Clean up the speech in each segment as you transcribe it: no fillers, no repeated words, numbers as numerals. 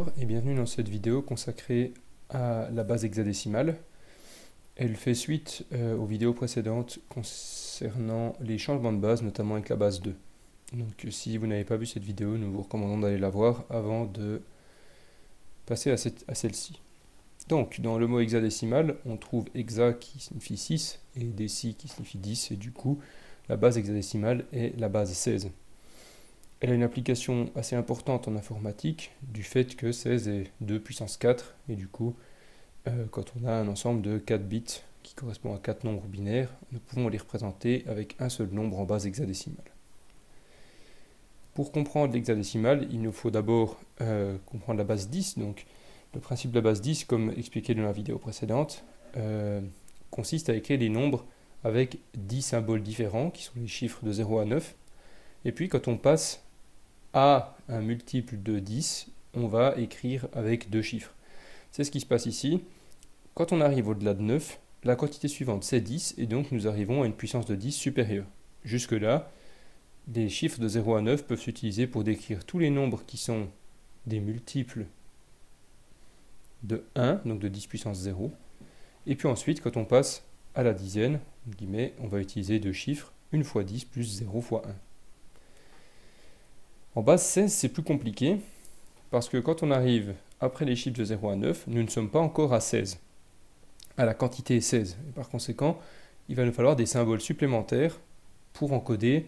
Bonjour et bienvenue dans cette vidéo consacrée à la base hexadécimale. Elle fait suite aux vidéos précédentes concernant les changements de base, notamment avec la base 2. Donc si vous n'avez pas vu cette vidéo, nous vous recommandons d'aller la voir avant de passer à celle-ci. Donc dans le mot hexadécimal, on trouve hexa qui signifie 6 et déci qui signifie 10, et du coup la base hexadécimale est la base 16. Elle a une application assez importante en informatique du fait que 16 est 2 puissance 4 et du coup quand on a un ensemble de 4 bits qui correspond à 4 nombres binaires, nous pouvons les représenter avec un seul nombre en base hexadécimale. Pour comprendre l'hexadécimal, il nous faut d'abord comprendre la base 10. Donc le principe de la base 10, comme expliqué dans la vidéo précédente, consiste à écrire les nombres avec 10 symboles différents qui sont les chiffres de 0 à 9. Et puis quand on passe à un multiple de 10, on va écrire avec deux chiffres. C'est ce qui se passe ici. Quand on arrive au-delà de 9, la quantité suivante c'est 10, et donc nous arrivons à une puissance de 10 supérieure. Jusque-là, les chiffres de 0 à 9 peuvent s'utiliser pour décrire tous les nombres qui sont des multiples de 1, donc de 10 puissance 0. Et puis ensuite, quand on passe à la dizaine, on va utiliser deux chiffres, 1 fois 10 plus 0 fois 1. En base 16, c'est plus compliqué, parce que quand on arrive après les chiffres de 0 à 9, nous ne sommes pas encore à 16, à la quantité 16. Et par conséquent, il va nous falloir des symboles supplémentaires pour encoder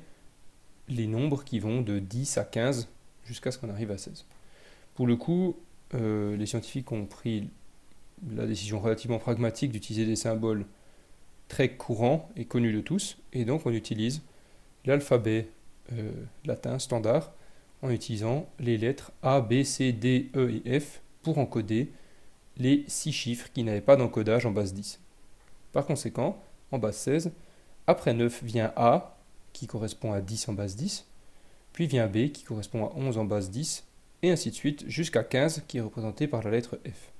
les nombres qui vont de 10 à 15 jusqu'à ce qu'on arrive à 16. Pour le coup, les scientifiques ont pris la décision relativement pragmatique d'utiliser des symboles très courants et connus de tous, et donc on utilise l'alphabet latin standard en utilisant les lettres A, B, C, D, E et F pour encoder les 6 chiffres qui n'avaient pas d'encodage en base 10. Par conséquent, en base 16, après 9 vient A, qui correspond à 10 en base 10, puis vient B, qui correspond à 11 en base 10, et ainsi de suite, jusqu'à 15, qui est représenté par la lettre F.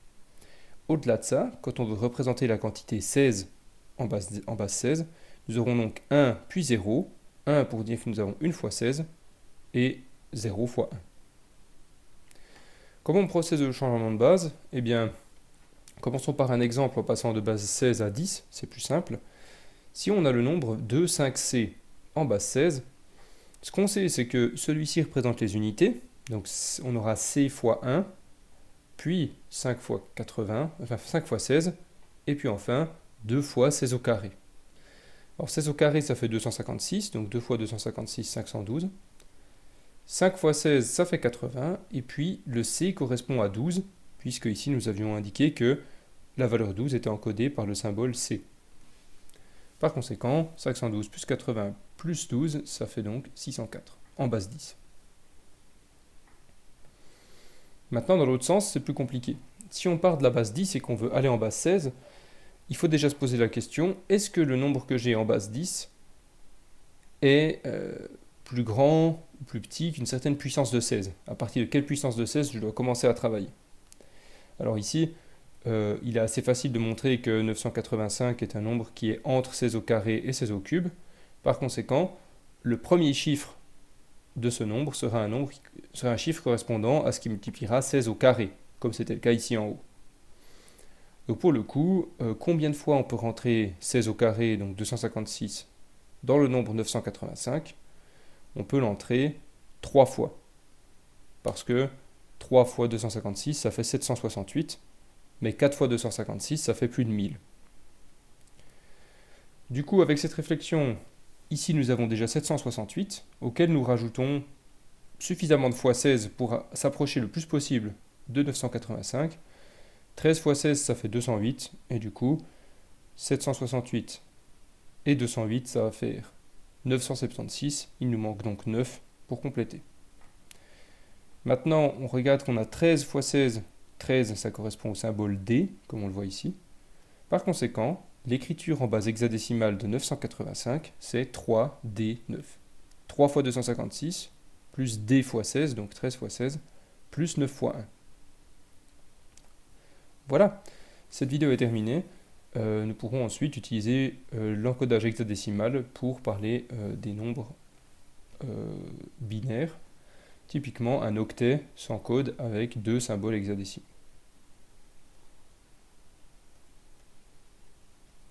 Au-delà de ça, quand on veut représenter la quantité 16 en base 16, nous aurons donc 1 puis 0, 1 pour dire que nous avons 1 fois 16, et 0 fois 1. Comment on procède au changement de base ? Eh bien, commençons par un exemple en passant de base 16 à 10, c'est plus simple. Si on a le nombre 2, 5C en base 16, ce qu'on sait, c'est que celui-ci représente les unités, donc on aura C fois 1, puis 5 fois 80, enfin 5 fois 16, et puis enfin 2 fois 16 au carré. Alors 16 au carré, ça fait 256, donc 2 fois 256, 512. 5 fois 16, ça fait 80, et puis le C correspond à 12, puisque ici nous avions indiqué que la valeur 12 était encodée par le symbole C. Par conséquent, 512 plus 80 plus 12, ça fait donc 604, en base 10. Maintenant, dans l'autre sens, c'est plus compliqué. Si on part de la base 10 et qu'on veut aller en base 16, il faut déjà se poser la question, est-ce que le nombre que j'ai en base 10 est plus grand ou plus petit qu'une certaine puissance de 16. À partir de quelle puissance de 16 je dois commencer à travailler? Alors ici, il est assez facile de montrer que 985 est un nombre qui est entre 16 au carré et 16 au cube. Par conséquent, le premier chiffre de ce nombre sera un chiffre correspondant à ce qui multipliera 16 au carré, comme c'était le cas ici en haut. Donc pour le coup, combien de fois on peut rentrer 16 au carré, donc 256, dans le nombre 985? On peut l'entrer 3 fois. Parce que 3 fois 256, ça fait 768, mais 4 fois 256, ça fait plus de 1000. Du coup, avec cette réflexion, ici nous avons déjà 768, auquel nous rajoutons suffisamment de fois 16 pour s'approcher le plus possible de 985. 13 fois 16, ça fait 208, et du coup, 768 et 208, ça va faire 976, il nous manque donc 9 pour compléter. Maintenant, on regarde qu'on a 13 fois 16, 13 ça correspond au symbole D, comme on le voit ici. Par conséquent, l'écriture en base hexadécimale de 985, c'est 3D9. 3 fois 256, plus D fois 16, donc 13 fois 16, plus 9 fois 1. Voilà, cette vidéo est terminée. Nous pourrons ensuite utiliser l'encodage hexadécimal pour parler des nombres binaires. typiquement un octet s'encode avec 2 symboles hexadécimaux.